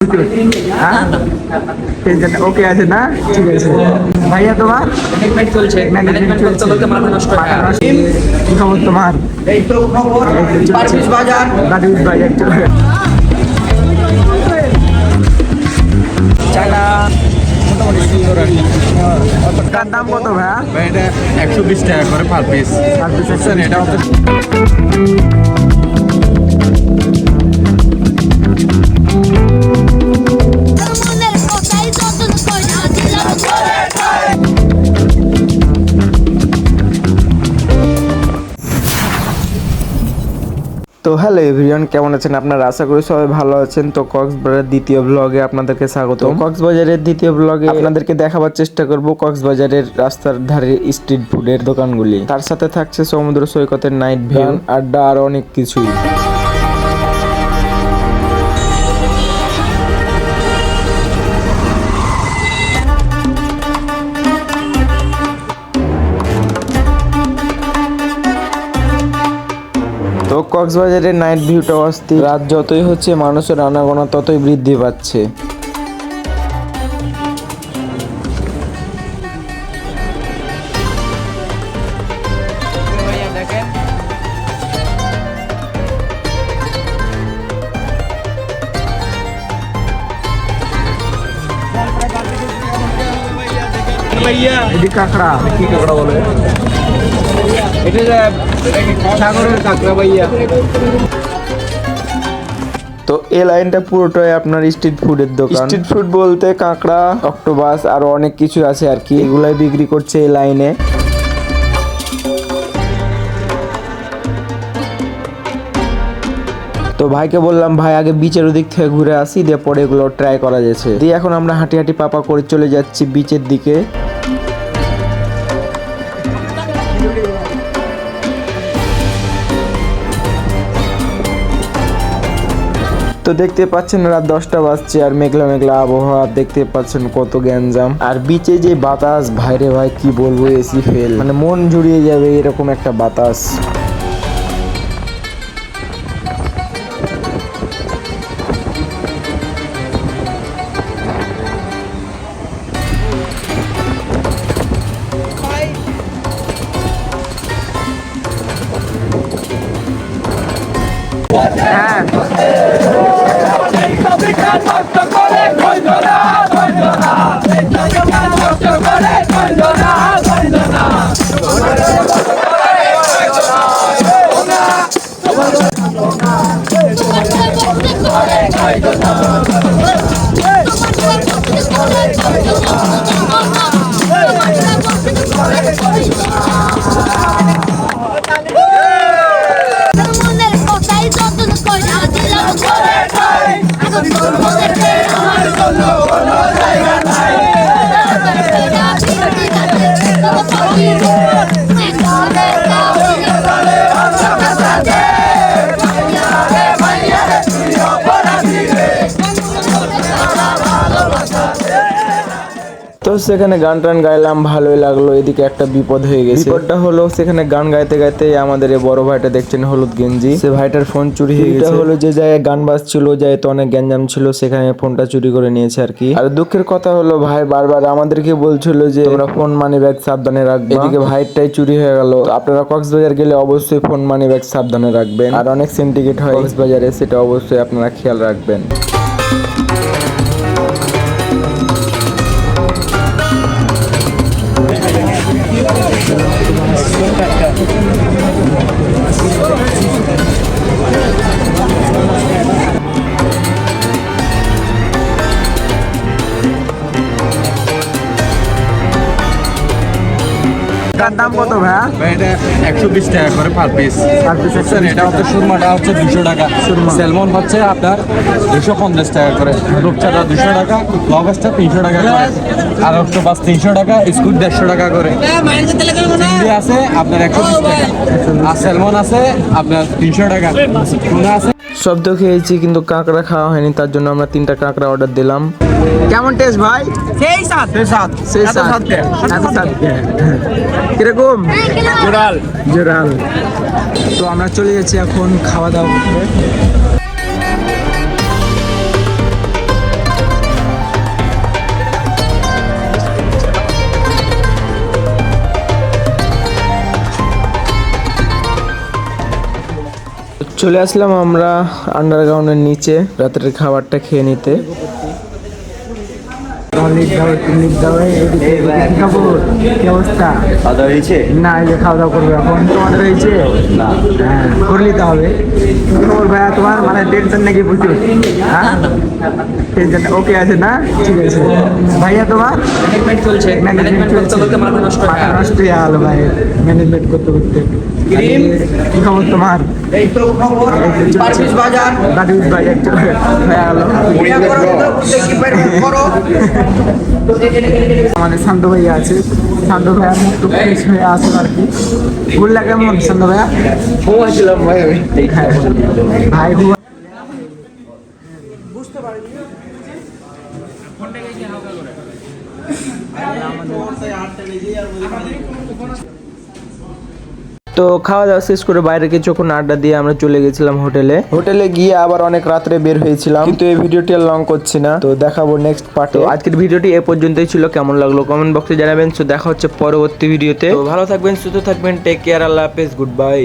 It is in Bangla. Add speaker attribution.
Speaker 1: হ্যাঁ ওকে আছে না, ঠিক আছে ভাইয়া। তোমার
Speaker 2: ম্যানেজমেন্ট চলছে, ম্যানেজমেন্ট করতে করতে মাথা নষ্ট হয়ে গেছে।
Speaker 1: কি খবর তোমার?
Speaker 2: এই তো খবর পারভিস বাজার
Speaker 1: চলে
Speaker 2: জায়গা মোটামুটি সুন্দর আর কি।
Speaker 1: তার দাম কত ভাইয়া?
Speaker 3: এটা 120 টাকা করে পার পিস। এটা হচ্ছে
Speaker 1: তো হ্যালো এভরিওয়ান, কেমন আছেন আপনারা? আশা করি সবাই ভালো আছেন। তো কক্সবাজারের দ্বিতীয় ব্লগে আপনাদেরকে স্বাগত। কক্সবাজারের দ্বিতীয় ব্লগে আপনাদেরকে দেখাবার চেষ্টা করব কক্সবাজারের রাস্তার ধারে স্ট্রিট ফুডের দোকানগুলি। তার সাথে থাকছে সমুদ্র সৈকতের নাইট ভিউ, আড্ডা আর অনেক কিছুই। তো কক্সবাজারের নাইট ভিউটা অস্থির। রাত যতই হচ্ছে মানুষের আনাগোনা ততই বৃদ্ধি পাচ্ছে। কাঁকড়া, কি কাঁকড়া বলে? সাগরের কাঁকড়া ভাইয়া। তো এই লাইনটা পুরোটাই আপনার স্ট্রিট ফুডের দোকান। স্ট্রিট ফুড বলতে কাঁকড়া, অক্টোপাস আরো অনেক কিছু আছে আর কি, এগুলাই বিক্রি করছে এই লাইনে। তো ভাইকে বললাম ভাই আগে বিচের ওদিক থেকে ঘুরে আসি, দিয়ে পরে এগুলো ট্রাই করা যাচ্ছে। দিয়ে এখন আমরা হাঁটি হাঁটি পাপা করে চলে যাচ্ছি বিচের দিকে। তো দেখতে পাচ্ছেন রাত 10টা বাজছে আর মেঘলা মেঘলা আবহাওয়া, দেখতে পাচ্ছেন কত গ্যাঞ্জাম। আর বিচে যে বাতাস, ভাইরে ভাই কি বলবো, এসি ফেল, মানে মন জুড়িয়ে যাবে এরকম একটা বাতাস। তো সেখানে গান টান গাইলাম, ভালোই লাগলো। এদিকে একটা বিপদ হয়ে গেছে। বিপদটা হলো সেখানে গান গাইতে গাইতে আমাদের এই বড় ভাইটা দেখছেন হলুদ গেঞ্জি, সে ভাইটার ফোন চুরি হয়ে গেছে। হলো যে জায়গায় গান বাজছিল, যায় তো অনেক গ্যাঞ্জাম ছিল, সেখানে ফোনটা চুরি করে নিয়েছে আর কি। আর দুঃখের কথা হলো ভাই বারবার আমাদেরকে বলছিল যে তোমরা ফোন মানি ব্যাগ সাবধানে রাখবে। এদিকে ভাইটাই চুরি হয়ে গেল। আপনারা কক্সবাজার গেলে অবশ্যই ফোন মানি ব্যাগ সাবধানে রাখবেন। আর অনেক সিন্ডিকেট হয় কক্সবাজারে, সেটা অবশ্যই আপনারা খেয়াল রাখবেন। দাম কত ভাইয়া?
Speaker 3: এটা 120 টাকা করে পার পিস। এটা হচ্ছে সুরমাটা হচ্ছে 200 টাকা, স্যালমন হচ্ছে আপনার 250 টাকা করে, রূপচাঁদা 200 টাকা, লবস্টার 300 টাকা করে, আর অক্টোপাস 300 টাকা, স্কুট 150 টাকা করে। চিংড়ি আছে আপনার 120 টাকা, আর স্যালমন আছে আপনার 300 টাকা, টুনা আছে।
Speaker 1: সব তো খেয়েছি কিন্তু কাঁকড়া খাওয়া হয়নি, তার জন্য আমরা 3টা কাঁকড়া অর্ডার দিলাম। কেমন টেস্ট ভাই?
Speaker 2: সেই সাত
Speaker 1: কিরকম? জোরাল। তো আমরা চলে যাচ্ছি এখন খাওয়া দাওয়া করতে। চলে আসলাম আমরা আন্ডারগ্রাউন্ডের নিচে রাতের খাবারটা খেয়ে নিতে।
Speaker 2: কি অবস্থা?
Speaker 4: খাওয়া দাওয়া হয়েছে?
Speaker 2: না, এই যে খাওয়া দাওয়া করবো এখন। তোমাদের হয়েছে?
Speaker 4: না।
Speaker 2: হ্যাঁ, করে নিতে হবে। কি খবর ভাইয়া তোমার? মানে টেনশন নাকি প্রচুর? হ্যাঁ, টেনশন ওকে আছে না? ঠিক আছে ভাইয়া, তোমার
Speaker 5: ম্যানেজমেন্ট চলছে, ম্যানেজমেন্ট করতে করতে মাথা নষ্ট হয়ে
Speaker 2: মাথা
Speaker 5: গেল।
Speaker 2: নষ্ট হয়ে গেল ভাই, ম্যানেজমেন্ট করতে করতে। কি খবর তোমার?
Speaker 5: এই তো খবর পারভিস বাজার
Speaker 2: বাড়ির বাজার চলে হয়ে গেল। আমাদের শান্ত ভাইয়া আছে, শান্ত ভাইয়া একটু ফ্রেশ হয়ে আসুন আর কি। ঘুরলা কেমন শান্ত ভাইয়া?
Speaker 1: ঘুমাচ্ছিলাম ভাই আমি।
Speaker 2: হ্যাঁ ভাই ঘুমা।
Speaker 1: তো খাওয়া দাওয়া শেষ করে বাইরে কিছুক্ষণ আড্ডা দিয়ে আমরা চলে গেছিলাম হোটেলে গিয়ে আবার অনেক রাত্রে বের হয়েছিলাম, কিন্তু এই ভিডিওটি আর লং করছি না, তো দেখাবো নেক্সট পার্টে। আজকের ভিডিওটি এ পর্যন্তই ছিল। কেমন লাগলো কমেন্ট বক্সে জানাবেন। তো দেখা হচ্ছে পরবর্তী ভিডিওতে। তো ভালো থাকবেন, সুস্থ থাকবেন, টেক কেয়ার, আল্লাহ হাফেজ, গুড বাই।